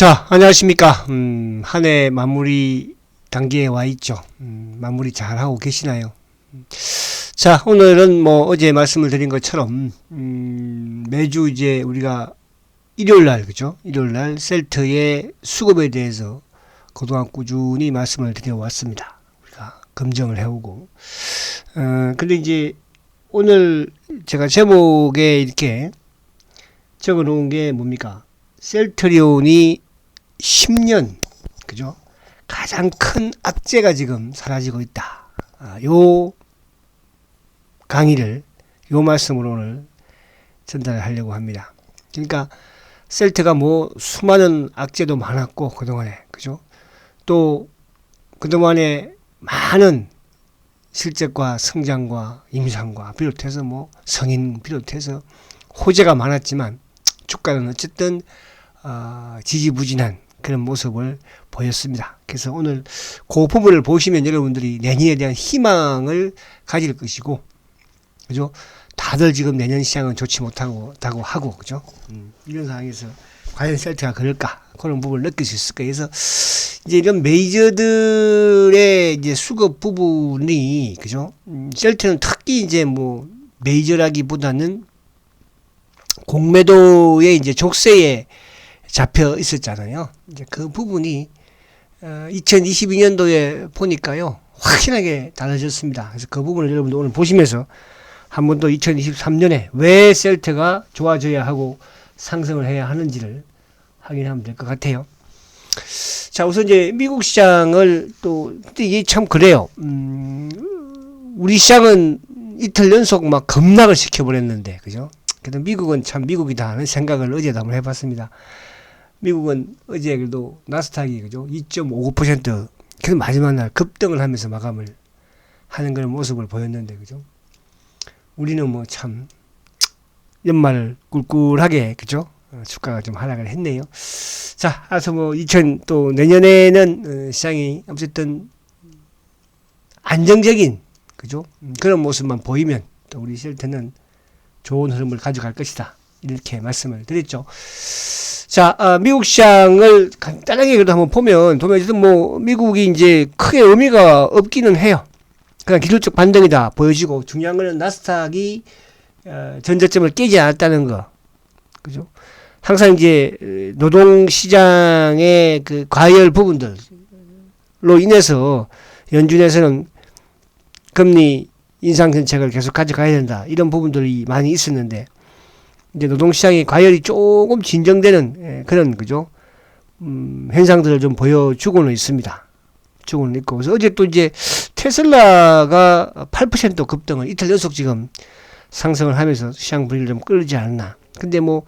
자, 안녕하십니까. 한 해 마무리 단계에 와 있죠. 마무리 잘 하고 계시나요? 자, 오늘은 뭐 어제 말씀을 드린 것처럼, 매주 이제 우리가 일요일 날, 그죠? 일요일 날 셀트의 수급에 대해서 그동안 꾸준히 말씀을 드려왔습니다. 우리가 검증을 해오고. 근데 이제 오늘 제가 제목에 이렇게 적어 놓은 게 뭡니까? 셀트리온이 10년, 그죠? 가장 큰 악재가 지금 사라지고 있다. 요 강의를, 요 말씀으로 오늘 전달을 하려고 합니다. 그러니까, 셀트가 뭐 수많은 악재도 많았고, 그동안에, 그죠? 또, 그동안에 많은 실적과 성장과 임상과 비롯해서 뭐 성인 비롯해서 호재가 많았지만, 주가는 어쨌든 지지부진한 그런 모습을 보였습니다. 그래서 오늘 그 부분을 보시면 여러분들이 내년에 대한 희망을 가질 것이고, 그죠? 다들 지금 내년 시장은 좋지 못하고 하고, 그죠? 이런 상황에서 과연 셀트가 그럴까? 그런 부분을 느낄 수 있을 거예요. 그래서 이제 이런 메이저들의 이제 수급 부분이, 그죠? 셀트는 특히 이제 뭐 메이저라기보다는 공매도의 이제 족쇄에 잡혀 있었잖아요. 이제 그 부분이 2022년도에 보니까요, 확연하게 달라졌습니다. 그래서 그 부분을 여러분들 오늘 보시면서 한 번 더 2023년에 왜 셀트가 좋아져야 하고 상승을 해야 하는지를 확인하면 될 것 같아요. 자, 우선 이제 미국 시장을 또, 근데 이게 참 그래요. 우리 시장은 이틀 연속 막 급락을 시켜버렸는데, 그죠? 그래도 미국은 참 미국이다 하는 생각을 어제도 한번 해봤습니다. 미국은 어제 그래도 나스닥이, 그죠? 2.59%, 그래서 마지막 날 급등을 하면서 마감을 하는 그런 모습을 보였는데, 그죠? 우리는 뭐 참 연말을 꿀꿀하게, 그죠? 주가가 좀 하락을 했네요. 자, 그래서 뭐 또 내년에는 시장이 어쨌든 안정적인, 그죠? 그런 모습만 보이면 또 우리 셀트는 좋은 흐름을 가져갈 것이다. 이렇게 말씀을 드렸죠. 자, 미국 시장을 간단하게 그래도 한번 보면 뭐 미국이 이제 크게 의미가 없기는 해요. 그냥 기술적 반등이다 보여지고, 중요한 거는 나스닥이 전저점을 깨지 않았다는 거, 그죠? 항상 이제 노동시장의 그 과열 부분들로 인해서 연준에서는 금리 인상 정책을 계속 가져가야 된다, 이런 부분들이 많이 있었는데, 이제 노동시장의 과열이 조금 진정되는 그런, 그죠? 현상들을 좀 보여주고는 있습니다. 주고는 있고. 그래서 어제 또 이제 테슬라가 8% 급등을 이틀 연속 지금 상승을 하면서 시장 분위기를 좀 끌지 않았나. 근데 뭐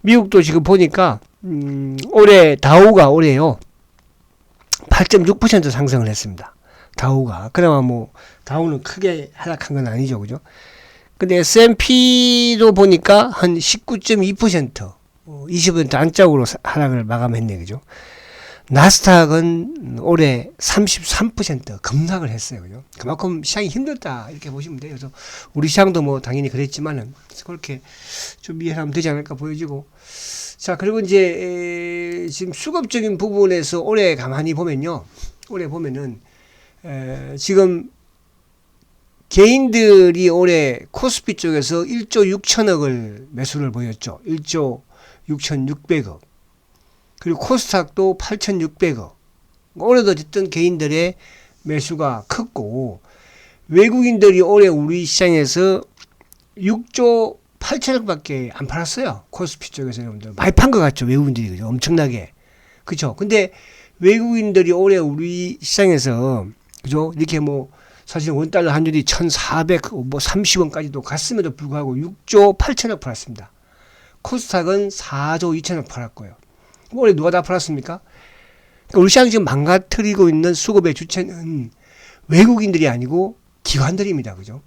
미국도 지금 보니까 올해 다우가 올해요 8.6% 상승을 했습니다. 다우가. 그나마 뭐 다우는 크게 하락한 건 아니죠, 그죠? 근데 S&P도 보니까 한 19.2%, 20% 안짝으로 하락을 마감했네, 그죠? 나스닥은 올해 33% 급락을 했어요, 그죠? 그만큼 시장이 힘들다, 이렇게 보시면 돼요. 그래서 우리 시장도 뭐 당연히 그랬지만은 그렇게 좀 이해하면 되지 않을까 보여지고. 자, 그리고 이제 지금 수급적인 부분에서 올해 가만히 보면요, 올해 보면은 지금 개인들이 올해 코스피 쪽에서 1조 6천억을 매수를 보였죠. 1조 6,600억. 그리고 코스닥도 8,600억. 올해도 어쨌든 개인들의 매수가 컸고, 외국인들이 올해 우리 시장에서 6조 8천억밖에 안 팔았어요. 코스피 쪽에서 여러분들 많이 판 것 같죠, 외국인들이. 그죠? 엄청나게. 그죠? 근데 외국인들이 올해 우리 시장에서, 그죠? 이렇게 뭐 사실 원달러 환율이 1,400, 뭐 30원까지도 갔음에도 불구하고 6조 8천억 팔았습니다. 코스닥은 4조 2천억 팔았고요. 올해 누가 다 팔았습니까? 그러니까 우리 시장 지금 망가뜨리고 있는 수급의 주체는 외국인들이 아니고 기관들입니다. 그죠?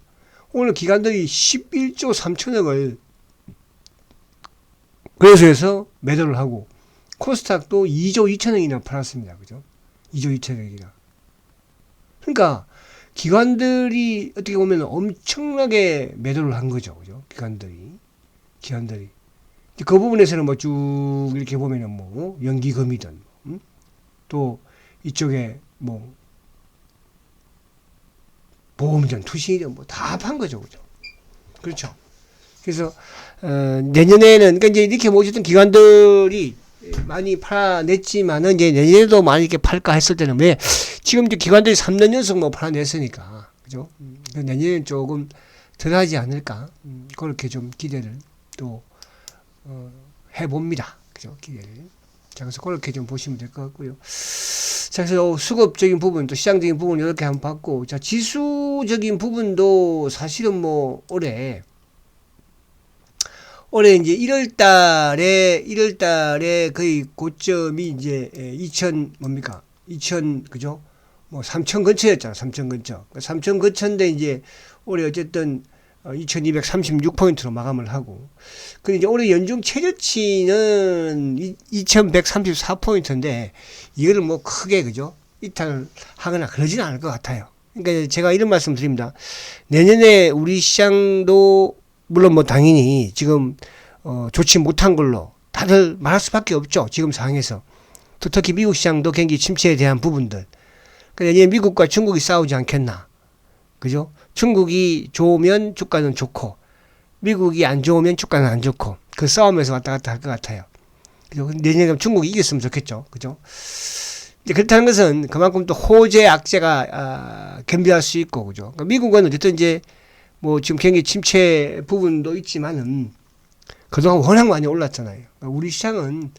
오늘 기관들이 11조 3천억을 그래서 매도를 하고, 코스닥도 2조 2천억이나 팔았습니다. 그죠? 2조 2천억이나. 그러니까 기관들이 어떻게 보면 엄청나게 매도를 한 거죠. 그죠? 기관들이. 그 부분에서는 뭐 쭉 이렇게 보면은 뭐 연기금이든 또 이쪽에 뭐 보험이든 투신이든 뭐 다 합한 거죠, 그죠? 그렇죠. 그래서 내년에는 그러니까 이제 이렇게 모셨던 기관들이 많이 팔아냈지만은 이제 내년에도 많이 이렇게 팔까 했을 때는 왜 지금 이제 기관들이 3년 연속 뭐 팔아냈으니까 그죠? 내년에는 조금 덜하지 않을까 그렇게 좀 기대를 또 해봅니다. 그죠? 기대를. 자, 그래서 그렇게 좀 보시면 될 것 같고요. 자, 그래서 수급적인 부분, 또 시장적인 부분 이렇게 한번 봤고, 자, 지수적인 부분도 사실은 뭐 올해 이제 1월 달에 거의 고점이 이제 2000 그죠? 뭐 3000 근처였잖아. 3000 근처. 3000 근처인데 이제 올해 어쨌든 2236포인트로 마감을 하고. 근데 이제 올해 연중 최저치는 2134포인트인데 이거를 뭐 크게 그죠? 이탈하거나 그러지는 않을 것 같아요. 그러니까 제가 이런 말씀 드립니다. 내년에 우리 시장도 물론 뭐 당연히 지금 좋지 못한 걸로 다들 말할 수밖에 없죠. 지금 상황에서. 또 특히 미국 시장도 경기 침체에 대한 부분들. 그러니까 미국과 중국이 싸우지 않겠나. 그죠? 중국이 좋으면 주가는 좋고 미국이 안 좋으면 주가는 안 좋고 그 싸움에서 왔다 갔다 할 것 같아요. 그죠? 내년에 중국이 이겼으면 좋겠죠. 그죠? 이제 그렇다는 것은 그만큼 또 호재 악재가 겸비할 수 있고 그죠? 그러니까 미국은 어쨌든 이제 뭐 지금 경기 침체 부분도 있지만은 그동안 워낙 많이 올랐잖아요. 우리 시장은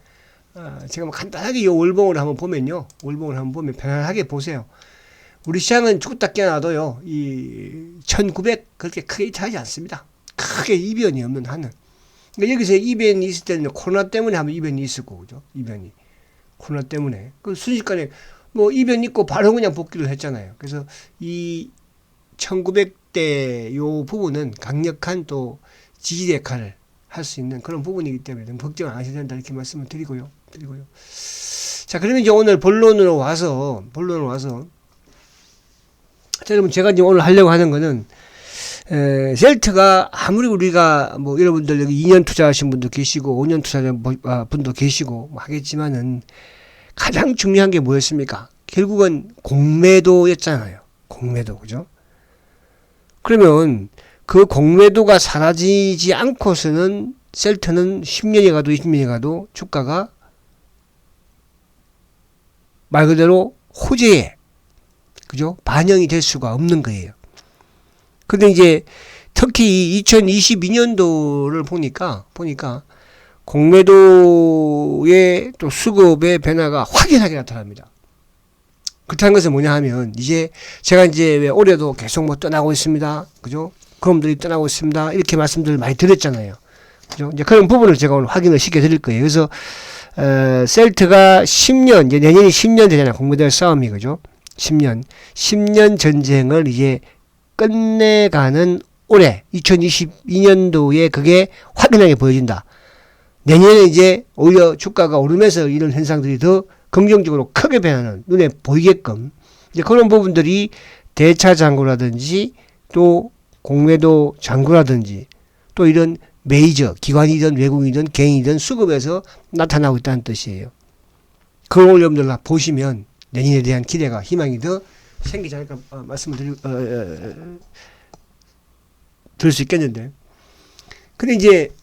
제가 뭐 간단하게 이 월봉을 한번 보면요. 월봉을 한번 보면 편안하게 보세요. 우리 시장은 죽었다 깨어나도요. 이 1900 그렇게 크게 이탈하지 않습니다. 크게 이변이 없는 한은. 그러니까 여기서 이변이 있을 때는 코로나 때문에 한번 이변이 있을 거고 그죠? 이변이. 코로나 때문에. 그 순식간에 뭐 이변 있고 바로 그냥 복귀를 했잖아요. 그래서 이 1900대 요 부분은 강력한 또 지지 역할을 할 수 있는 그런 부분이기 때문에 너무 걱정 안 하셔야 된다 이렇게 말씀을 드리고요. 자, 그러면 이제 오늘 본론으로 와서 자, 여러분 제가 이제 오늘 하려고 하는 거는 셀트가 아무리 우리가 뭐 여러분들 여기 2년 투자하신 분도 계시고 5년 투자하신 분도 계시고 뭐 하겠지만은 가장 중요한 게 뭐였습니까? 결국은 공매도였잖아요. 공매도 그죠? 그러면 그 공매도가 사라지지 않고서는 셀트는 10년이 가도 20년이 가도 주가가 말 그대로 호재에 그죠? 반영이 될 수가 없는 거예요. 근데 이제 특히 2022년도를 보니까 공매도의 또 수급의 변화가 확연하게 나타납니다. 그렇다는 것은 뭐냐 하면 이제 제가 이제 왜 올해도 계속 뭐 떠나고 있습니다. 그죠? 그놈들이 떠나고 있습니다. 이렇게 말씀들을 많이 드렸잖아요. 그죠? 이제 그런 부분을 제가 오늘 확인을 시켜 드릴 거예요. 그래서 셀트가 10년 이제 내년이 10년 되잖아요. 공매도의 싸움이 그죠? 10년 전쟁을 이제 끝내가는 올해 2022년도에 그게 확연하게 보여진다. 내년에 이제 오히려 주가가 오르면서 이런 현상들이 더 긍정적으로 크게 변하는 눈에 보이게끔 이제 그런 부분들이 대차 잔고라든지 또 공매도 잔고라든지 또 이런 메이저 기관이든 외국이든 개인이든 수급에서 나타나고 있다는 뜻이에요. 그걸 여러분들 보시면 내년에 대한 기대가 희망이 더 생기지 않을까 말씀을 드릴 수 있겠는데. 근데 이제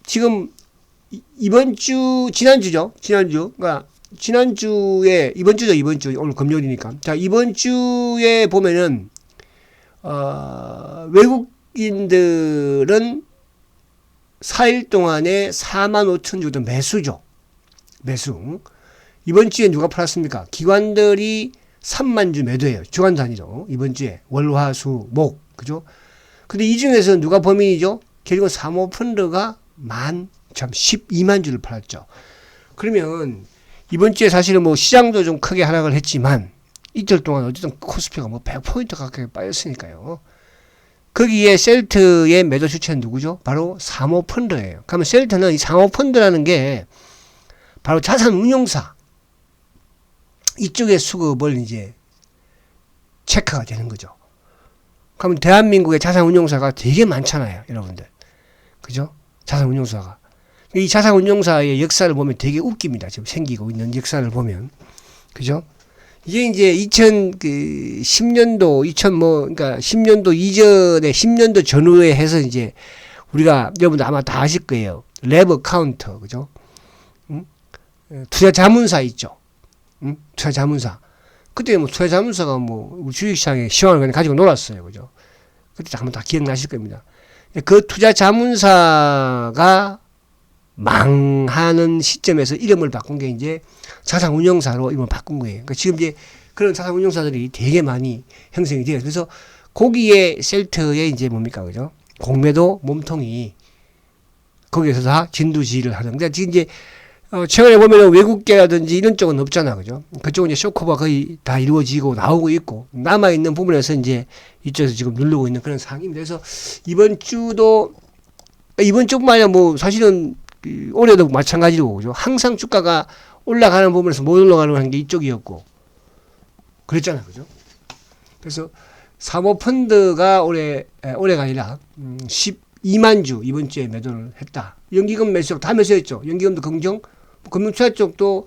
지금 이번 주 그러니까 지난주에 이번 주 오늘 금요일이니까 자 이번 주에 보면은 외국인들은 4일 동안에 45,000주 정도 매수. 이번 주에 누가 팔았습니까? 기관들이 3만 주 매도예요. 주간 단위로 이번 주에 월화수목 그죠? 근데 이 중에서 누가 범인이죠? 결국은 사모펀드가 12만 주를 팔았죠. 그러면 이번 주에 사실은 뭐 시장도 좀 크게 하락을 했지만 이틀 동안 어쨌든 코스피가 뭐 100포인트 가까이 빠졌으니까요. 거기에 셀트의 매도 주체는 누구죠? 바로 사모펀드예요. 그러면 셀트는 이 사모펀드라는 게 바로 자산운용사 이쪽의 수급을 이제 체크가 되는 거죠. 그러면 대한민국의 자산운용사가 되게 많잖아요, 여러분들. 그죠? 자산운용사가. 이 자산운용사의 역사를 보면 되게 웃깁니다. 지금 생기고 있는 역사를 보면. 그죠? 이게 이제 10년도, 그러니까 10년도 이전에, 10년도 전후에 해서 이제 우리가, 여러분들 아마 다 아실 거예요. 랩 어카운터, 그죠? 투자 자문사 있죠? 투자 자문사. 그때 뭐 투자 자문사가 뭐 주식시장에 시황을 그냥 가지고 놀았어요. 그죠? 그때 한번 다 기억나실 겁니다. 그 투자 자문사가 망하는 시점에서 이름을 바꾼 게 이제 자산운용사로 이름을 바꾼 거예요. 그러니까 지금 이제 그런 자산운용사들이 되게 많이 형성이 돼요. 그래서 거기에 셀트에 이제 뭡니까, 그죠? 공매도 몸통이 거기에서 다 진두지휘를 하는. 근데 지금 이제 최근에 보면 외국계라든지 이런 쪽은 없잖아, 그죠? 그쪽은 이제 쇼커가 거의 다 이루어지고 나오고 있고 남아있는 부분에서 이제 이쪽에서 지금 누르고 있는 그런 상황입니다. 그래서 이번 주뿐만 아니라 뭐 사실은 올해도 마찬가지로, 그죠? 항상 주가가 올라가는 부분에서 못 올라가는 게 이쪽이었고 그랬잖아, 그죠? 그래서 사모펀드가 올해가 아니라 12만 주 이번 주에 매도를 했다. 연기금 매수 다 매수했죠. 연기금도 긍정, 금융투자 쪽도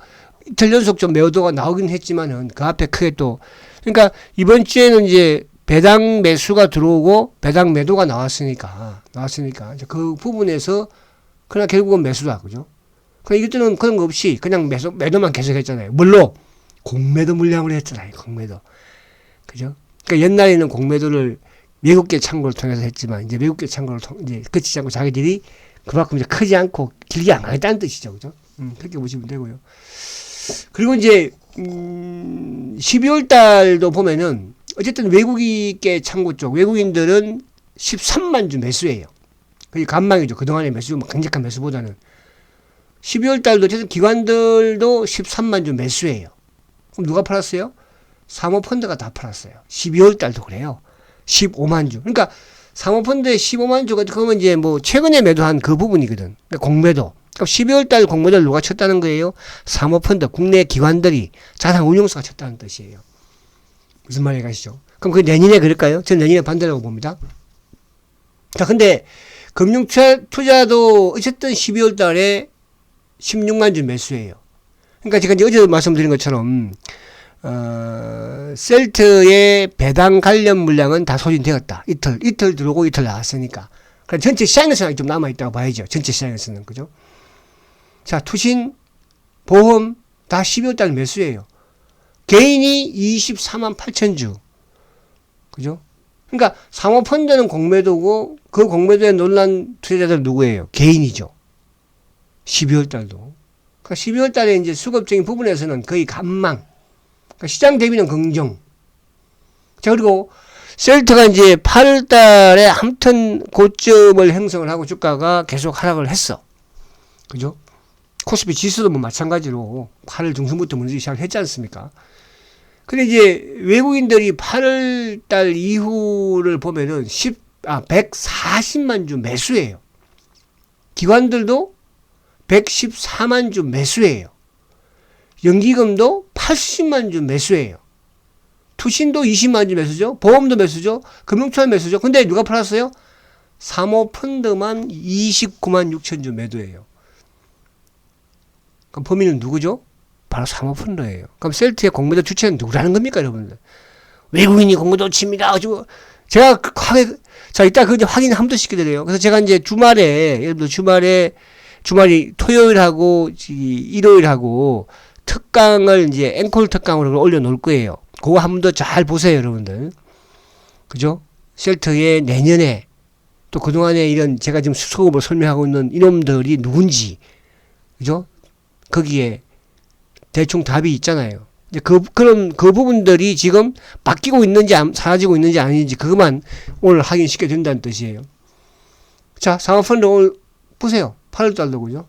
이틀 연속 좀 매도가 나오긴 했지만은 그 앞에 크게 또, 그러니까 이번 주에는 이제 배당 매수가 들어오고 배당 매도가 나왔으니까 이제 그 부분에서 그러나 결국은 매수다, 그죠? 그러니까 이것들은 그런 거 없이 그냥 매도만 계속 했잖아요. 물론 공매도 물량으로 했잖아요. 공매도, 그죠? 그러니까 옛날에는 공매도를 외국계 창고를 통해서 했지만 이제 외국계 창고를 이제 그치지 않고 자기들이 그만큼 이제 크지 않고 길게 안 가겠다는 뜻이죠, 그죠? 그렇게 보시면 되고요. 그리고 이제 12월 달도 보면은 어쨌든 외국계 창고 쪽 외국인들은 13만 주 매수예요. 그게 간망이죠. 그동안의 매수, 강력한 매수보다는 12월 달도 어쨌든 기관들도 13만 주 매수예요. 그럼 누가 팔았어요? 사모펀드가 다 팔았어요. 12월 달도 그래요. 15만 주. 그러니까 사모펀드의 15만 주가 그러면 이제 뭐 최근에 매도한 그 부분이거든. 공매도. 그러니까 12월 달 공매도를 누가 쳤다는 거예요? 사모펀드, 국내 기관들이 자산운용사가 쳤다는 뜻이에요. 무슨 말이 가시죠? 그럼 그 내년에 그럴까요? 저는 내년에 반대라고 봅니다. 자, 근데 금융투자도 어쨌든 12월 달에 16만 주 매수예요. 그러니까 제가 이제 어제 말씀드린 것처럼 셀트의 배당 관련 물량은 다 소진되었다. 이틀 들어오고 이틀 나왔으니까. 그럼 전체 시장에서는 좀 남아있다고 봐야죠. 전체 시장에서는. 그죠? 자, 투신, 보험 다 12월달 매수예요. 개인이 24만 8천 주. 그죠? 그러니까 사모펀드는 공매도고 그 공매도에 놀란 투자자들 누구예요? 개인이죠. 12월달도. 그러니까 12월달에 이제 수급적인 부분에서는 거의 간망. 그러니까 시장 대비는 긍정. 자, 그리고 셀트가 이제 8월 달에 아무튼 고점을 형성을 하고 주가가 계속 하락을 했어. 그죠? 코스피 지수도 뭐 마찬가지로 8월 중순부터 무너지기 시작했지 않습니까? 근데 이제 외국인들이 8월 달 이후를 보면은 140만 주 매수예요. 기관들도 114만 주 매수예요. 연기금도 80만 주 매수예요. 투신도 20만 주 매수죠. 보험도 매수죠. 금융투자 매수죠. 근데 누가 팔았어요? 사모펀드만 29만 6천 주 매도예요. 그럼 범인은 누구죠? 바로 사모펀드예요. 그럼 셀트의 공매도 주체는 누구라는 겁니까, 여러분들? 외국인이 공매도 칩니다. 제가 자, 이따 그 확인 한 번 더 시켜드려요. 그래서 제가 이제 여러분들 주말이 토요일하고 일요일하고 특강을 이제 앵콜 특강으로 올려놓을 거예요. 그거 한 번 더 잘 보세요, 여러분들. 그죠? 셀트의 내년에 또 그동안에 이런 제가 지금 수급을 설명하고 있는 이놈들이 누군지, 그죠? 거기에 대충 답이 있잖아요. 이제 그 부분들이 지금 바뀌고 있는지, 사라지고 있는지 아닌지, 그것만 오늘 확인시켜 준다는 뜻이에요. 자, 사모펀드 오늘 보세요. 8월달도, 그죠?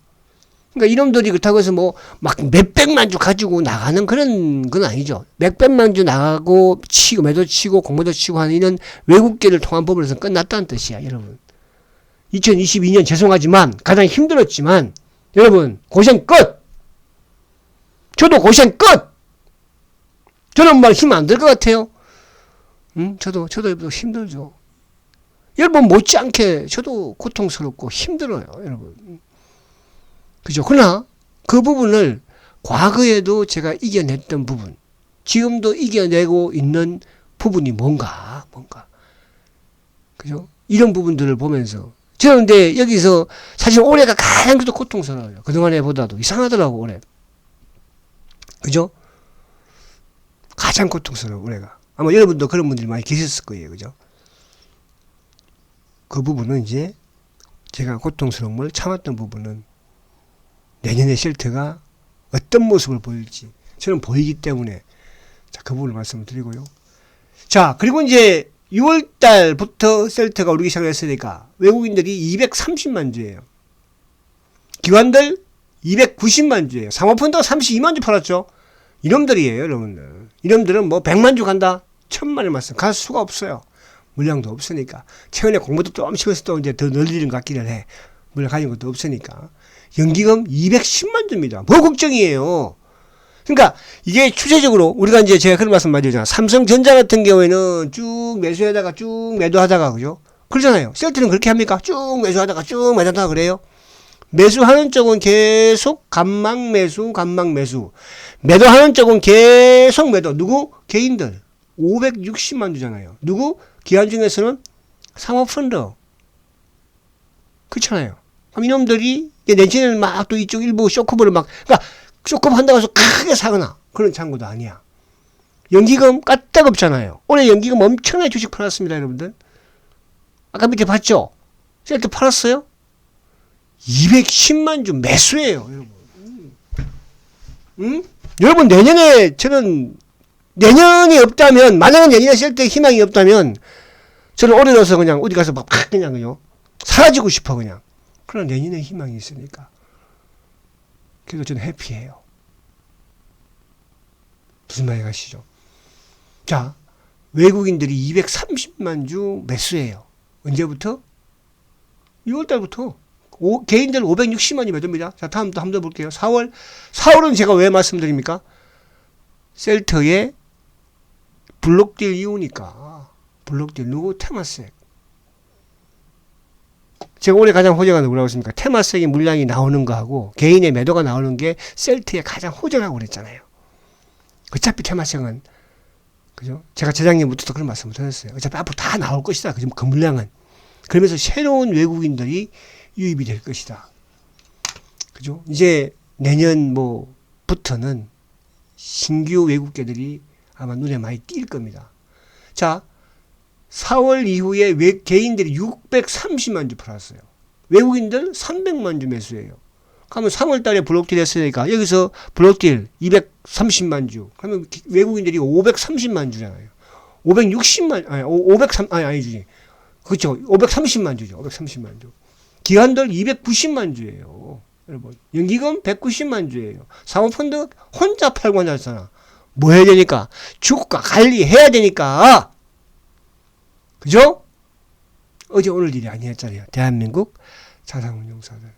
그러니까 이놈들이 그렇다고 해서 뭐, 막 몇백만 주 가지고 나가는 그런 건 아니죠. 몇백만 주 나가고, 매도 치고, 공매도 치고 하는 이런 외국계를 통한 부분에서 끝났다는 뜻이야, 여러분. 2022년 죄송하지만, 가장 힘들었지만, 여러분, 고생 끝! 저도 고생 끝! 저는 말 힘 안 들 것 같아요. 저도 힘들죠. 여러분 못지않게 저도 고통스럽고 힘들어요, 여러분. 그죠? 그러나 그 부분을 과거에도 제가 이겨냈던 부분, 지금도 이겨내고 있는 부분이 뭔가. 그죠? 이런 부분들을 보면서. 저는 근데 여기서 사실 올해가 가장 더 고통스러워요. 그동안에 보다도. 이상하더라고, 올해. 그죠? 가장 고통스러워, 올해가. 아마 여러분도 그런 분들이 많이 계셨을 거예요. 그죠? 그 부분은 이제 제가 고통스러움을 참았던 부분은 내년에 쉘터가 어떤 모습을 보일지 저는 보이기 때문에 자, 그 부분을 말씀을 드리고요. 자, 그리고 이제 6월 달부터 셀터가 오르기 시작했으니까 외국인들이 230만 주예요. 기관들 290만 주예요. 사모펀드가 32만 주 팔았죠. 이놈들이에요, 여러분들. 이놈들은 뭐 100만 주 간다? 1000만을 말씀 갈 수가 없어요. 물량도 없으니까. 최근에 공부도 좀 치면서 또 이제 더 늘리는 것 같기는 해. 물량 가진 것도 없으니까. 연기금 210만 주입니다. 뭐 걱정이에요. 그러니까 이게 추세적으로 우리가 이제 제가 그런 말씀 많이 드리잖아요. 삼성전자 같은 경우에는 쭉 매수하다가 쭉 매도하다가 그죠? 그러잖아요. 셀트는 그렇게 합니까? 쭉 매수하다가 쭉 매도하다가 그래요. 매수하는 쪽은 계속 간막 매수. 매도하는 쪽은 계속 매도. 누구? 개인들. 560만 주잖아요. 누구? 기관 중에서는 사모펀드. 그렇잖아요. 그럼 이놈들이 내년에는 막 또 이쪽 일부 쇼크업을 막, 그러니까 쇼크업 한다고 해서 크게 사거나 그런 창구도 아니야. 연기금 까딱없잖아요. 올해 연기금 엄청나게 주식 팔았습니다, 여러분들. 아까 밑에 봤죠? 셀트 팔았어요? 210만 주 매수예요, 여러분. 응? 여러분, 내년에 저는 내년이 없다면, 만약에 내년에 셀트에 희망이 없다면, 저는 올해 넣어서 그냥 어디 가서 막 그냥 그냥 사라지고 싶어, 그냥. 그러나 내년에 희망이 있으니까. 그래서 저는 해피해요. 무슨 말이 가시죠? 자, 외국인들이 230만 주 매수해요. 언제부터? 6월달부터. 개인들 560만이 매도입니다. 자, 다음 또 한번 더 볼게요. 4월은 제가 왜 말씀드립니까? 셀터의 블록딜 이후니까. 블록딜 누구? 테마색. 제가 올해 가장 호재가 누구라고 했습니까? 테마색의 물량이 나오는 거하고 개인의 매도가 나오는 게 셀트의 가장 호재라고 그랬잖아요. 어차피 테마색은 그죠? 제가 재작년부터 그런 말씀을 드렸어요. 어차피 앞으로 다 나올 것이다. 그 물량은. 그러면서 새로운 외국인들이 유입이 될 것이다. 그죠? 이제 내년 부터는 신규 외국계들이 아마 눈에 많이 띌 겁니다. 자, 4월 이후에 개인들이 630만 주 팔았어요. 외국인들 300만 주 매수해요. 그러면 3월 달에 블록딜 했으니까 여기서 블록딜 230만 주. 그러면 외국인들이 530만 주잖아요. 560만, 아니지. 그렇죠. 530만 주죠. 530만 주. 기관들 290만 주예요. 여러분. 연기금 190만 주예요. 사모펀드 혼자 팔고 앉았잖아. 뭐 해야 되니까? 주가 관리해야 되니까. 그죠? 어제 오늘 일이 아니었잖아요. 대한민국 자산운용사들.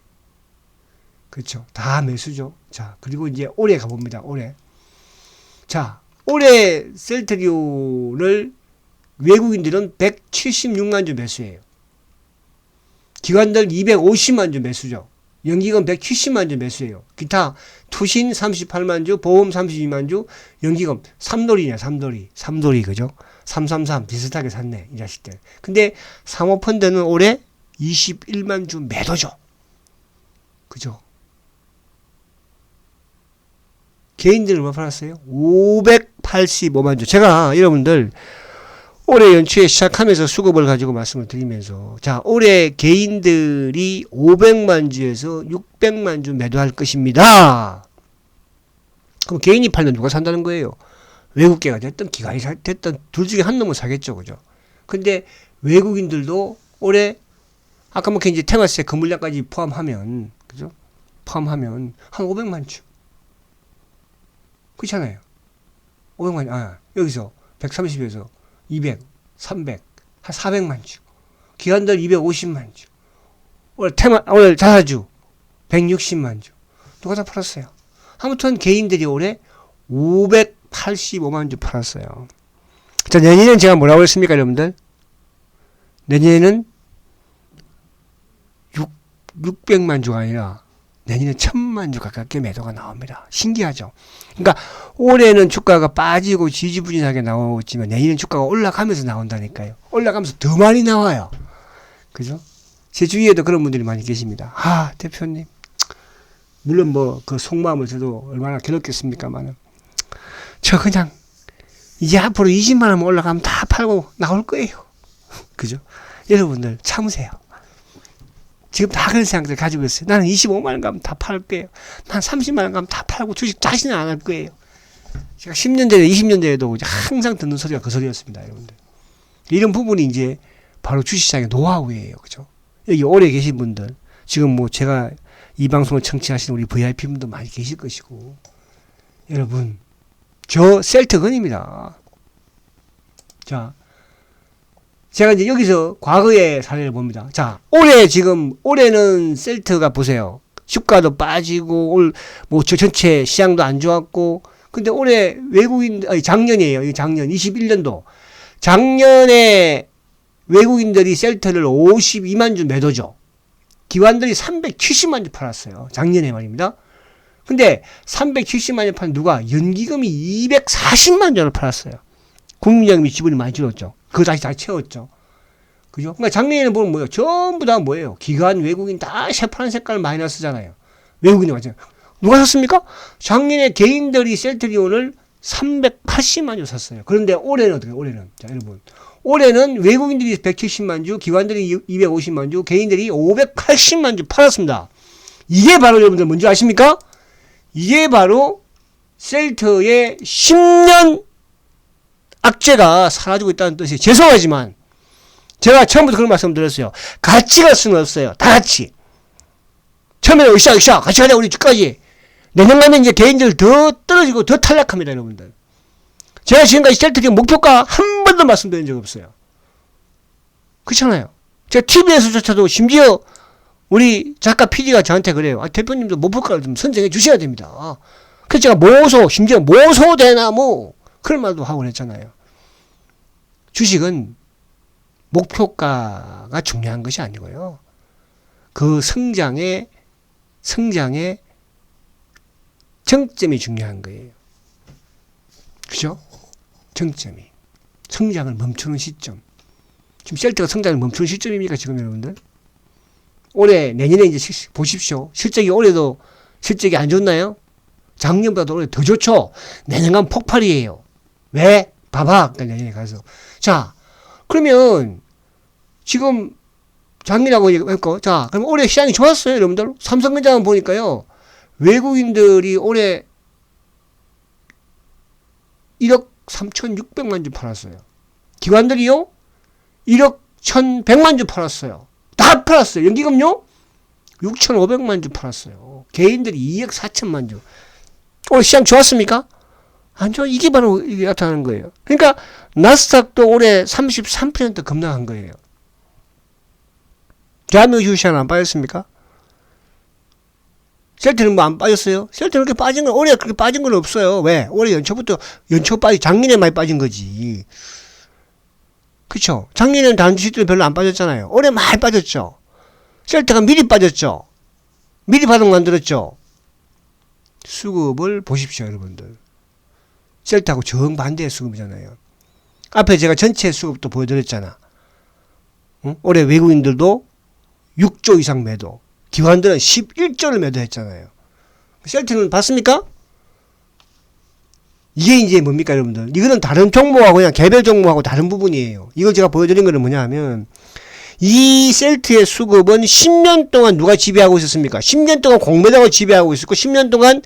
그렇죠. 다 매수죠. 자, 그리고 이제 올해 가봅니다. 올해. 자, 올해 셀트리온을 외국인들은 176만 주 매수해요. 기관들 250만 주 매수죠. 연기금 170만 주 매수해요. 기타 투신 38만 주, 보험 32만 주, 연기금 삼돌이냐, 삼돌이 그죠? 333 비슷하게 샀네, 이 자식들. 근데 사모펀드는 올해 21만 주 매도죠. 그죠? 개인들은 얼마 팔았어요? 585만 주. 제가 여러분들 올해 연초에 시작하면서 수급을 가지고 말씀을 드리면서 자, 올해 개인들이 500만 주에서 600만 주 매도할 것입니다. 그럼 개인이 팔면 누가 산다는 거예요? 외국계가 됐든 기관이 됐든 둘 중에 한 놈은 사겠죠. 그죠? 근데 외국인들도 올해 아까 뭐 이제 테마세 그 물량까지 포함하면 그죠? 포함하면 한 500만 주. 그렇잖아요. 500만 여기서 130에서 200, 300, 한 400만 주. 기관들 250만 주. 오늘 자사주 160만 주. 누가 다 팔았어요. 아무튼 개인들이 올해 585만 주 팔았어요. 자, 내년에는 제가 뭐라고 했습니까, 여러분들? 내년에는 600만 주가 아니라 내년에 1,000만 주 가깝게 매도가 나옵니다. 신기하죠? 그러니까 올해는 주가가 빠지고 지지부진하게 나오지만 내년은 주가가 올라가면서 나온다니까요. 올라가면서 더 많이 나와요. 그죠? 제 주위에도 그런 분들이 많이 계십니다. 아, 대표님. 물론 뭐 그 속마음을 저도 얼마나 괴롭겠습니까만은 저 그냥 이제 앞으로 20만 원만 올라가면 다 팔고 나올 거예요. 그죠? 여러분들 참으세요. 지금 다 그런 생각들 가지고 있어요. 나는 25만 원 가면 다 팔 거예요. 난 30만 원 가면 다 팔고 주식 다시는 안 할 거예요. 제가 10년 전에 20년 전에도 항상 듣는 소리가 그 소리였습니다. 여러분들. 이런 부분이 이제 바로 주식시장의 노하우예요. 그죠? 여기 오래 계신 분들 지금 뭐 제가 이 방송을 청취하시는 우리 VIP 분도 많이 계실 것이고 여러분 저 셀트건입니다. 자, 제가 이제 여기서 과거의 사례를 봅니다. 자, 올해는 셀트가 보세요. 주가도 빠지고, 저 전체 시장도 안 좋았고, 근데 올해 작년이에요. 이 작년, 21년도. 작년에 외국인들이 셀트를 52만 주 매도죠. 기관들이 370만 주 팔았어요. 작년에 말입니다. 근데 370만 주 판 누가? 연기금이 240만 주를 팔았어요. 국민연금이 지분이 많이 줄었죠. 그거 다시 다 채웠죠. 그죠? 그러니까 작년에는 보면 뭐예요? 전부 다 뭐예요? 기관, 외국인 다 새파란 색깔 마이너스잖아요. 외국인이 맞아요. 누가 샀습니까? 작년에 개인들이 셀트리온을 380만 주 샀어요. 그런데 올해는 어떻게? 올해는. 자, 여러분. 올해는 외국인들이 170만 주, 기관들이 250만 주, 개인들이 580만 주 팔았습니다. 이게 바로 여러분들 뭔지 아십니까? 이게 바로 셀트의 10년 악재가 사라지고 있다는 뜻이에요. 죄송하지만 제가 처음부터 그런 말씀 드렸어요. 같이 갈 수는 없어요. 다 같이. 처음에는 으쌰 같이 가자 우리 끝까지. 내년 가면 이제 개인들 더 떨어지고 더 탈락합니다. 여러분들. 제가 지금까지 셀트리온 목표가 한 번도 말씀드린 적 없어요. 그렇잖아요. 제가 TV에서조차도 심지어 우리 작가 PD가 저한테 그래요. 아, 대표님도 목표가를 좀 선정해 주셔야 됩니다. 그래서 제가 심지어 모소대나무 그런 말도 하고 그랬잖아요. 주식은 목표가가 중요한 것이 아니고요. 그 성장의 정점이 중요한 거예요. 그죠? 정점이. 성장을 멈추는 시점. 지금 셀트가 성장을 멈추는 시점입니까, 지금 여러분들? 내년에 이제 보십시오. 실적이 올해도 실적이 안 좋나요? 작년보다도 올해 더 좋죠? 내년간 폭발이에요. 왜? 봐봐. 내년에 가서. 자, 그러면 지금 작년하고 했고, 자, 그럼 올해 시장이 좋았어요, 여러분들? 삼성전자만 보니까요, 외국인들이 올해 1억 3,600만 주 팔았어요. 기관들이요, 1억 1,100만 주 팔았어요. 다 팔았어요. 연기금요, 6,500만 주 팔았어요. 개인들이 2억 4천만 주. 올해 시장 좋았습니까? 안 좋아. 이게 바로 이게 나타나는 거예요. 그러니까 나스닥도 올해 33% 급락한 거예요. 대한민국 주식시장은 안 빠졌습니까? 셀트는 뭐 안 빠졌어요? 셀트는 그렇게 빠진 건, 올해 그렇게 빠진 건 없어요. 왜? 올해 연초 작년에 많이 빠진 거지. 그쵸? 작년에는 다른 주식들이 별로 안 빠졌잖아요. 올해 많이 빠졌죠? 셀트가 미리 빠졌죠? 미리 바닥 만들었죠? 수급을 보십시오, 여러분들. 셀트하고 정반대의 수급이잖아요. 앞에 제가 전체 수급도 보여드렸잖아. 응? 올해 외국인들도 6조 이상 매도, 기관들은 11조를 매도했잖아요. 셀트는 봤습니까? 이게 이제 뭡니까, 여러분들? 이거는 다른 종목하고 그냥 개별 종목하고 다른 부분이에요. 이걸 제가 보여드린 거는 뭐냐 하면, 이 셀트의 수급은 10년 동안 누가 지배하고 있었습니까? 10년 동안 공매도가 지배하고 있었고, 10년 동안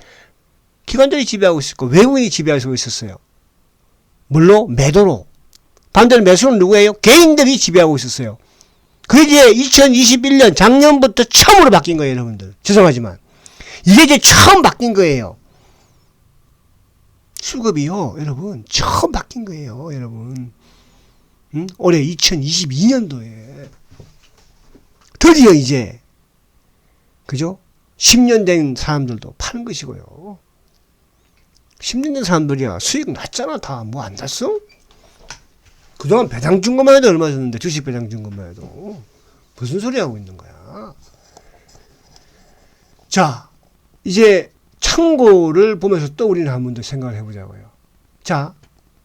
기관들이 지배하고 있었고, 외국인이 지배하고 있었어요. 물론 매도로. 반대로 매수는 누구예요? 개인들이 지배하고 있었어요. 그게 2021년 작년부터 처음으로 바뀐 거예요, 여러분들. 죄송하지만. 이게 이제 처음 바뀐 거예요. 수급이요, 여러분. 처음 바뀐 거예요, 여러분. 응? 올해 2022년도에. 드디어 이제, 그죠? 10년 된 사람들도 파는 것이고요. 10년 된 사람들이야. 수익 났잖아, 다. 뭐 안 났어? 그동안 배당 준 것만 해도 얼마 줬는데, 주식 배당 준 것만 해도. 무슨 소리 하고 있는 거야. 자, 이제 창고를 보면서 또 우리는 한 번 더 생각을 해보자고요. 자,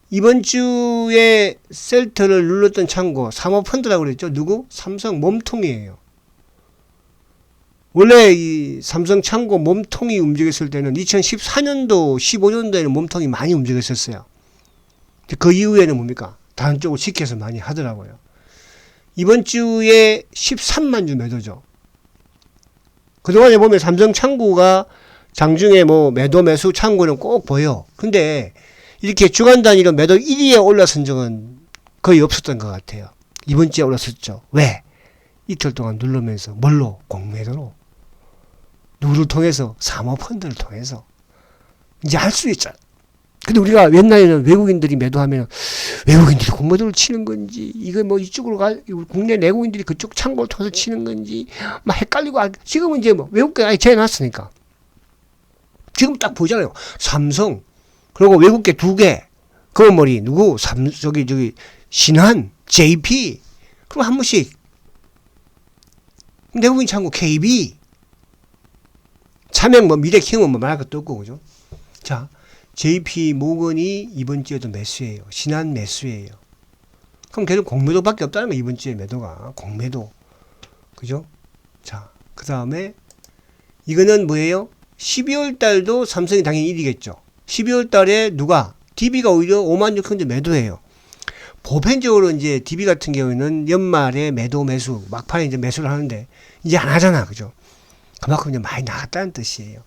이번 주에 셀트를 눌렀던 창고 사모펀드라고 그랬죠. 누구? 삼성 몸통이에요. 원래 이 삼성 창고 몸통이 움직였을 때는 2014년도, 15년도에는 몸통이 많이 움직였었어요. 그 이후에는 뭡니까? 다른 쪽을 지켜서 많이 하더라고요. 이번 주에 13만 주 매도죠. 그동안에 보면 삼성 창고가 장중에 뭐 매도 매수 창고는 꼭 보여. 근데 이렇게 주간 단위로 매도 1위에 올라선 적은 거의 없었던 것 같아요. 이번 주에 올랐었죠. 왜? 이틀 동안 누르면서 뭘로? 공매도로. 누구를 통해서? 사모펀드를 통해서. 이제 알 수 있잖아. 근데 우리가 옛날에는 외국인들이 매도하면 외국인들이 공매도를 치는 건지, 이거 뭐 이쪽으로 국내 내국인들이 그쪽 창고를 통해서 치는 건지 막 헷갈리고, 지금은 이제 뭐 외국계 아예 재해놨으니까. 지금 딱 보잖아요. 삼성, 그리고 외국계 2개, 그머리 누구? 저기 신한, JP, 그럼 한 번씩 내국인 창고 KB, 차명 뭐 미래킹은 뭐 말할 것도 없고, 그죠? 자, JP 모건이 이번 주에도 매수예요. 신한 매수예요. 그럼 걔는 공매도밖에 없다는 거예요. 이번 주에 매도가 공매도, 그죠? 자, 그 다음에 이거는 뭐예요? 12월 달도 삼성이 당연히 1위겠죠. 12월 달에 누가? DB가 오히려 5만 6천 주 매도해요. 보편적으로 이제 DB 같은 경우에는 연말에 매도 매수, 막판에 이제 매수를 하는데 이제 안 하잖아, 그죠? 그만큼 이제 많이 나갔다는 뜻이에요.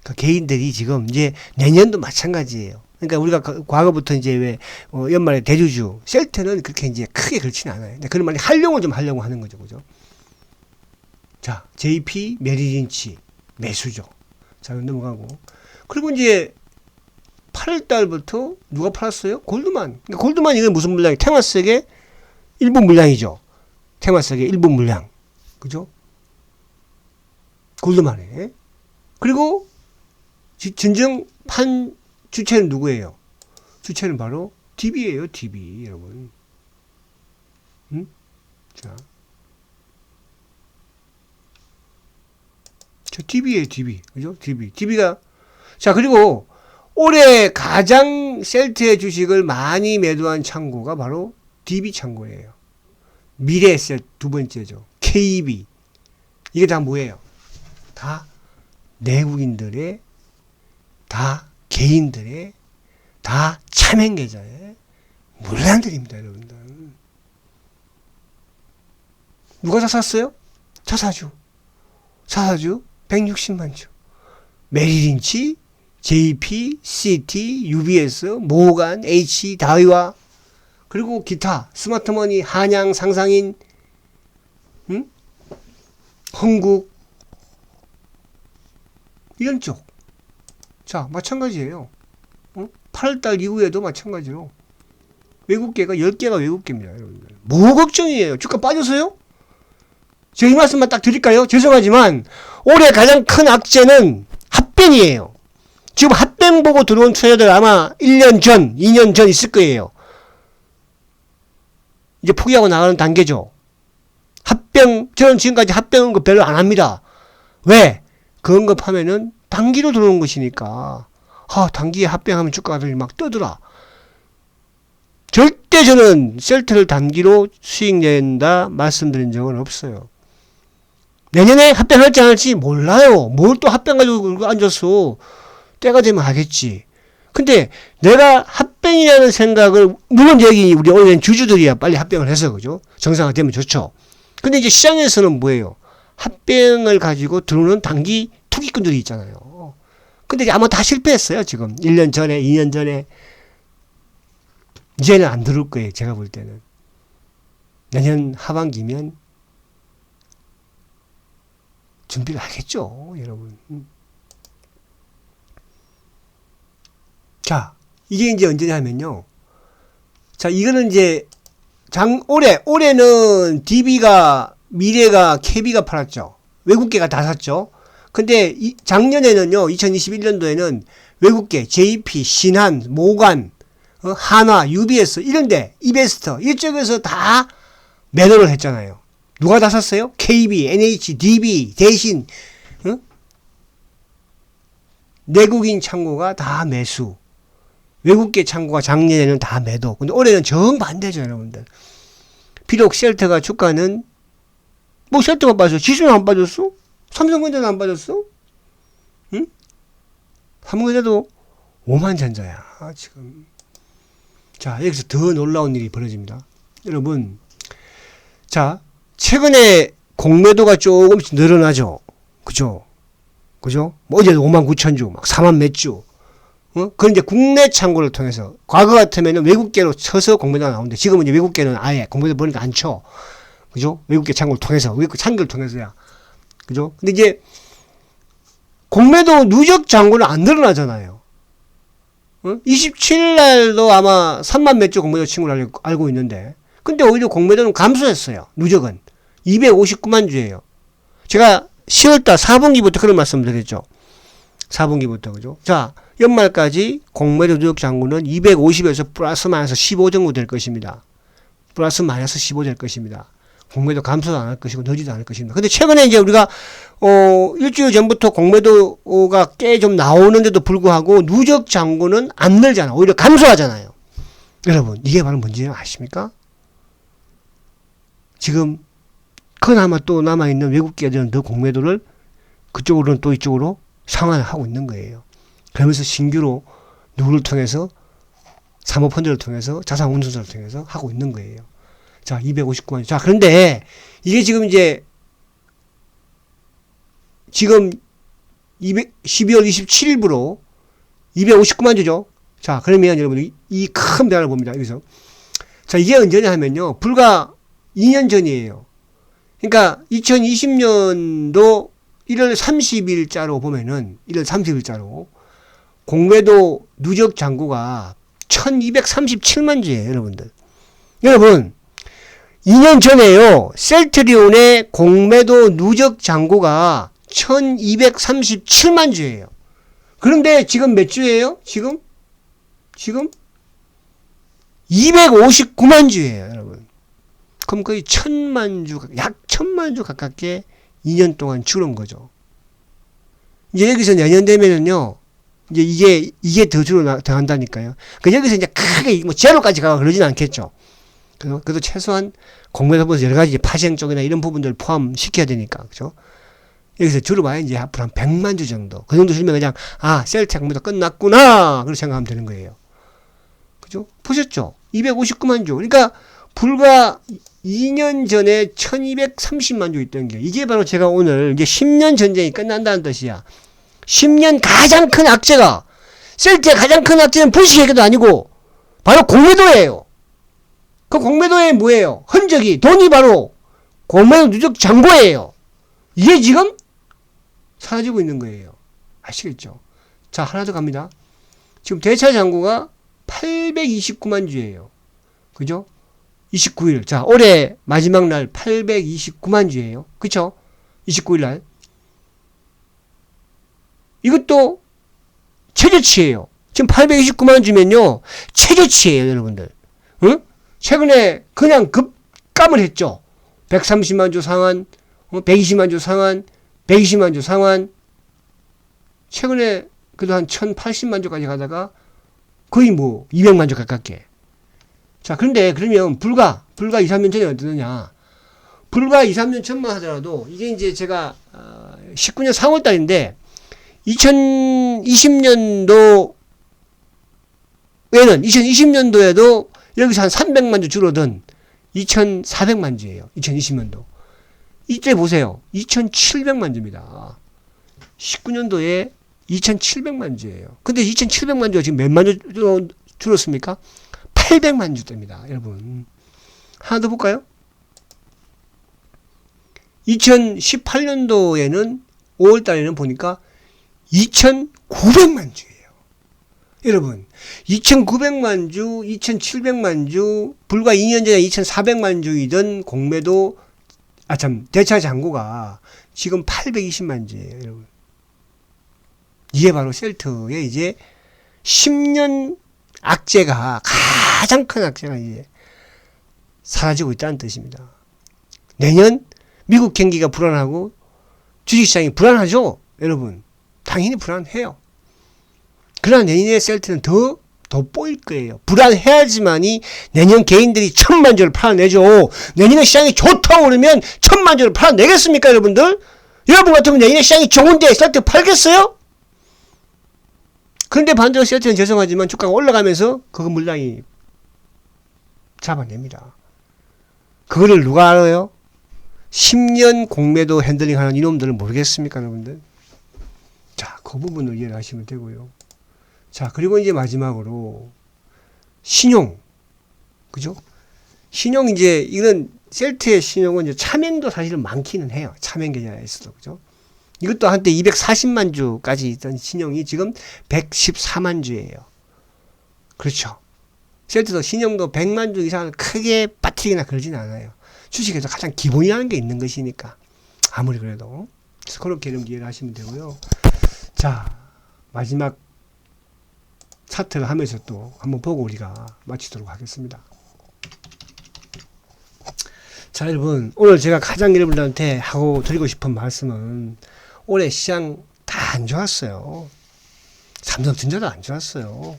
그러니까 개인들이 지금 이제 내년도 마찬가지예요. 그러니까 우리가 과거부터 이제 왜 연말에 대주주, 셀트는 그렇게 이제 크게 그렇지는 않아요. 근데 그런 말이 활용을 좀 하려고 하는 거죠, 그죠? 자, JP, 메리린치 매수죠. 자, 넘어가고. 그리고 이제 8월 달부터 누가 팔았어요? 골드만. 그러니까 골드만 이건 무슨 물량이? 테마스의 일부 물량이죠. 테마스의 일부 물량. 그죠? 골드만에. 그리고 진정 판 주체는 누구예요? 주체는 바로 DB예요, DB, 여러분. 자. 저 DB예요, DB. 그죠? DB가. 자, 그리고 올해 가장 셀트의 주식을 많이 매도한 창고가 바로 DB 창고예요. 미래에셋 두 번째죠. KB. 이게 다 뭐예요? 다 내국인들의, 다 개인들의, 다 차명계좌의 물량들입니다, 여러분들. 누가 다 샀어요? 자사주 160만 주. 메리린치, JP, CT, UBS, 모간, H, 다이와, 그리고 기타, 스마트머니, 한양, 상상인, 흥국, 이런 쪽. 자, 마찬가지예요. 8월달 이후에도 마찬가지로 외국계가 10개가 외국계입니다, 여러분들. 뭐 걱정이에요? 주가 빠져서요? 제가 이 말씀만 딱 드릴까요? 죄송하지만 올해 가장 큰 악재는 합병이에요. 지금 합병 보고 들어온 투자자들 아마 1년 전, 2년 전 있을 거예요. 이제 포기하고 나가는 단계죠. 합병, 저는 지금까지 합병 언급 별로 안 합니다. 왜? 그 언급하면은 단기로 들어오는 것이니까. 단기에 합병하면 주가들이 막 떠들어. 절대 저는 셀트를 단기로 수익 낸다 말씀드린 적은 없어요. 내년에 합병할지 안 할지 몰라요. 뭘 또 합병 가지고 앉아서 때가 되면 하겠지. 근데 내가 합병이라는 생각을, 물론 여기 우리 오랜 주주들이야 빨리 합병을 해서, 그죠? 정상화되면 좋죠. 근데 이제 시장에서는 뭐예요? 합병을 가지고 들어오는 단기 투기꾼들이 있잖아요. 근데 아마 다 실패했어요, 지금. 1년 전에, 2년 전에. 이제는 안 들어올 거예요, 제가 볼 때는. 내년 하반기면 준비를 하겠죠, 여러분. 자, 이게 이제 언제냐면요. 자, 이거는 이제 올해는 DB가, 미래가, KB가 팔았죠. 외국계가 다 샀죠. 근데 작년에는요, 2021년도에는 외국계, JP, 신한, 모간, 한화, UBS, 이런데, 이베스터, 이쪽에서 다 매도를 했잖아요. 누가 다 샀어요? KB, NH, DB, 대신, 내국인 창고가 다 매수, 외국계 창고가 작년에는 다 매도. 근데 올해는 정반대죠, 여러분들. 비록 셀트가 주가는 뭐 셀트만 빠졌어. 지수는 안 빠졌어? 삼성전자는 안 빠졌어? 응? 삼성전자도 오만전자야 지금. 자, 여기서 더 놀라운 일이 벌어집니다. 여러분, 자, 최근에 공매도가 조금씩 늘어나죠. 그죠? 뭐 어제도 59,000주, 막 4만 몇 주. 그건 이제 국내 창고를 통해서. 과거 같으면 외국계로 쳐서 공매도가 나오는데, 지금은 이제 외국계는 아예 공매도 보니까 안 쳐. 그죠? 외국계 창고를 통해서, 외국계 창고를 통해서야. 그죠? 근데 이제, 공매도 누적 잔고는 안 늘어나잖아요. 27일 날도 아마 3만 몇 주 공매도 친구를 알고 있는데, 근데 오히려 공매도는 감소했어요. 누적은. 259만 주예요. 제가 10월달 4분기부터 그런 말씀 드렸죠. 4분기부터, 그죠? 자, 연말까지 공매도 누적 잔고는 250에서 플러스 마이너스 15 정도 될 것입니다. 플러스 마이너스 15 될 것입니다. 공매도 감소도 안 할 것이고, 늘지도 않을 것입니다. 근데 최근에 이제 우리가, 일주일 전부터 공매도가 꽤 좀 나오는데도 불구하고, 누적 잔고는 안 늘잖아. 오히려 감소하잖아요. 여러분, 이게 바로 뭔지 아십니까? 지금, 그나마 또 남아있는 외국계들은 더 공매도를 그쪽으로는 또 이쪽으로 상환을 하고 있는 거예요. 그러면서 신규로 누구를 통해서, 사모펀드를 통해서, 자산운용사를 통해서 하고 있는 거예요. 자, 259만. 자, 그런데 이게 지금 이제 지금 12월 27일부로 259만 주죠. 자, 그러면 여러분 이 큰 변화를 봅니다. 여기서. 자, 이게 언제냐 하면요. 불과 2년 전이에요. 그러니까 2020년도 1월 30일자로 보면은 1월 30일자로 공매도 누적 잔고가 1237만 주예요, 여러분들. 여러분, 2년 전에요, 셀트리온의 공매도 누적 잔고가 1237만 주예요. 그런데 지금 몇 주예요? 지금 259만 주예요, 여러분. 그럼 거의 1000만 주, 약 1000만 주 가깝게 2년 동안 줄은 거죠. 이제 여기서 내년 되면은요, 이제 이게 더 한다니까요. 그 여기서 이제 크게 뭐 제로까지 가고 그러진 않겠죠. 그래도 최소한 공매도보다 여러 가지 파생 쪽이나 이런 부분들을 포함시켜야 되니까, 그죠? 여기서 줄어봐야 이제 앞으로 한 100만 주 정도. 그 정도 줄면 그냥, 셀트 공매도 끝났구나! 그렇게 생각하면 되는 거예요. 그죠? 보셨죠? 259만 주. 그러니까, 불과 2년 전에 1230만 주 있던 게, 이게 바로 제가 오늘 이제 10년 전쟁이 끝난다는 뜻이야. 10년 가장 큰 악재가, 셀트의 가장 큰 악재는 불식회계도 아니고, 바로 공매도예요. 그 공매도에 뭐예요? 흔적이, 돈이 바로 공매도 누적 잔고예요. 이게 지금 사라지고 있는 거예요. 아시겠죠? 자, 하나 더 갑니다. 지금 대차 잔고가 829만 주예요. 그죠? 29일. 자, 올해 마지막 날 829만 주예요. 그쵸? 29일 날. 이것도 최저치예요. 지금 829만 주면요, 최저치예요, 여러분들. 응? 최근에 그냥 급감을 했죠. 130만 주 상한, 120만 주 상한, 120만 주 상한. 최근에 그래도 한 1080만 주까지 가다가 거의 뭐 200만 주 가깝게. 자, 그런데 그러면 불과 2, 3년 전에 어떠느냐. 불과 2, 3년 전만 하더라도 이게 이제 제가 19년 4월 달인데 2020년도에도 여기서 한 300만 주 줄어든 2400만 주예요. 2020년도. 이때 보세요. 2700만 주입니다. 19년도에 2700만 주예요. 근데 2700만 주가 지금 몇만 주 줄었습니까? 800만 주입니다. 여러분. 하나 더 볼까요? 2018년도에는 5월달에는 보니까 2900만 주예요. 여러분, 2900만 주, 2700만 주, 불과 2년 전에 2400만 주이던 공매도, 대차 잔고가 지금 820만 주예요, 여러분. 이게 바로 셀트의 이제 10년 악재가, 가장 큰 악재가 이제 사라지고 있다는 뜻입니다. 내년 미국 경기가 불안하고 주식시장이 불안하죠, 여러분. 당연히 불안해요. 그러나 내년에 셀트는 더 뽀일 거예요. 불안해야지만이 내년 개인들이 1000만 주를 팔아내죠. 내년에 시장이 좋다고 그러면 1000만 주를 팔아내겠습니까, 여러분들? 여러분 같으면 내년에 시장이 좋은데 셀트 팔겠어요? 그런데 반대로 셀트는 죄송하지만 주가가 올라가면서 그거 물량이 잡아냅니다. 그거를 누가 알아요? 10년 공매도 핸들링 하는 이놈들은 모르겠습니까, 여러분들? 자, 그 부분을 이해를 하시면 되고요. 자, 그리고 이제 마지막으로 신용. 그죠? 신용 이제 이런 셀트의 신용은 이제 차명도 사실은 많기는 해요. 차명 계좌에서도. 그죠? 이것도 한때 240만 주까지 있던 신용이 지금 114만 주예요. 그렇죠. 셀트도 신용도 100만 주 이상을 크게 빠뜨리거나 그러진 않아요. 주식에서 가장 기본이라는 게 있는 것이니까. 아무리 그래도. 그래서 그렇게 이해를 하시면 되고요. 자, 마지막 차트를 하면서 또 한번 보고 우리가 마치도록 하겠습니다. 자, 여러분, 오늘 제가 가장 여러분들한테 하고 드리고 싶은 말씀은 올해 시장 다 안 좋았어요. 삼성전자도 안 좋았어요.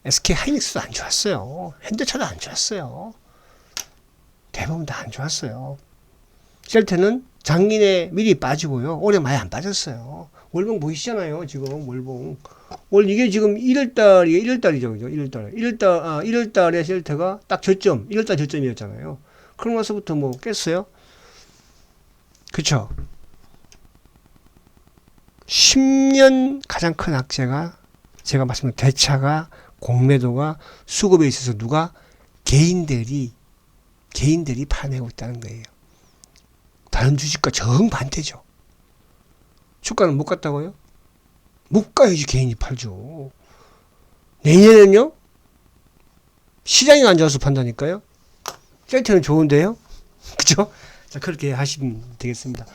SK 하이닉스도 안 좋았어요. 현대차도 안 좋았어요. 대부분 다 안 좋았어요. 셀트는 작년에 미리 빠지고요. 올해 많이 안 빠졌어요. 월봉 보이시잖아요. 지금 월봉. 이게 지금 1월달이죠. 그죠? 1월달에 셀트가 딱 저점, 1월달 저점이었잖아요. 그러고 나서부터 뭐 깼어요? 그쵸? 10년 가장 큰 악재가 제가 말씀드린 대차가 공매도가 수급에 있어서 누가 개인들이 파내고 있다는 거예요. 다른 주식과 정반대죠. 주가는 못 갔다고요? 못 가야지 개인이 팔죠. 내년에는요? 시장이 안 좋아서 판다니까요. 셀트는 좋은데요? 그죠? 자, 그렇게 하시면 되겠습니다.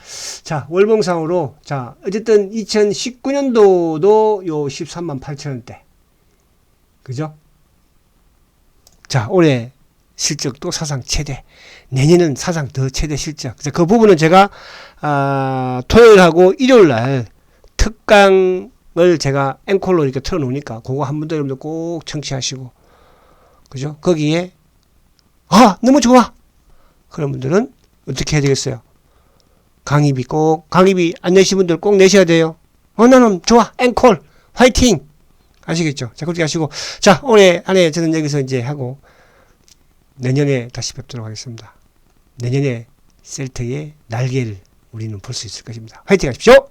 자, 월봉상으로, 자, 어쨌든 2019년도도 요 13만 8천원대. 그죠? 자, 올해 실적도 사상 최대. 내년은 사상 더 최대 실적. 그 부분은 제가, 토요일하고 일요일날 특강을 제가 앵콜로 이렇게 틀어놓으니까, 그거 한 번 더 여러분들 꼭 청취하시고, 그죠? 거기에, 너무 좋아! 그런 분들은 어떻게 해야 되겠어요? 강의비 안 내신 분들 꼭 내셔야 돼요. 나는 좋아. 앵콜. 화이팅! 아시겠죠? 자, 그렇게 하시고. 자, 올해 안에 저는 여기서 이제 하고, 내년에 다시 뵙도록 하겠습니다. 내년에 셀트의 날개를 우리는 볼 수 있을 것입니다. 화이팅 하십시오!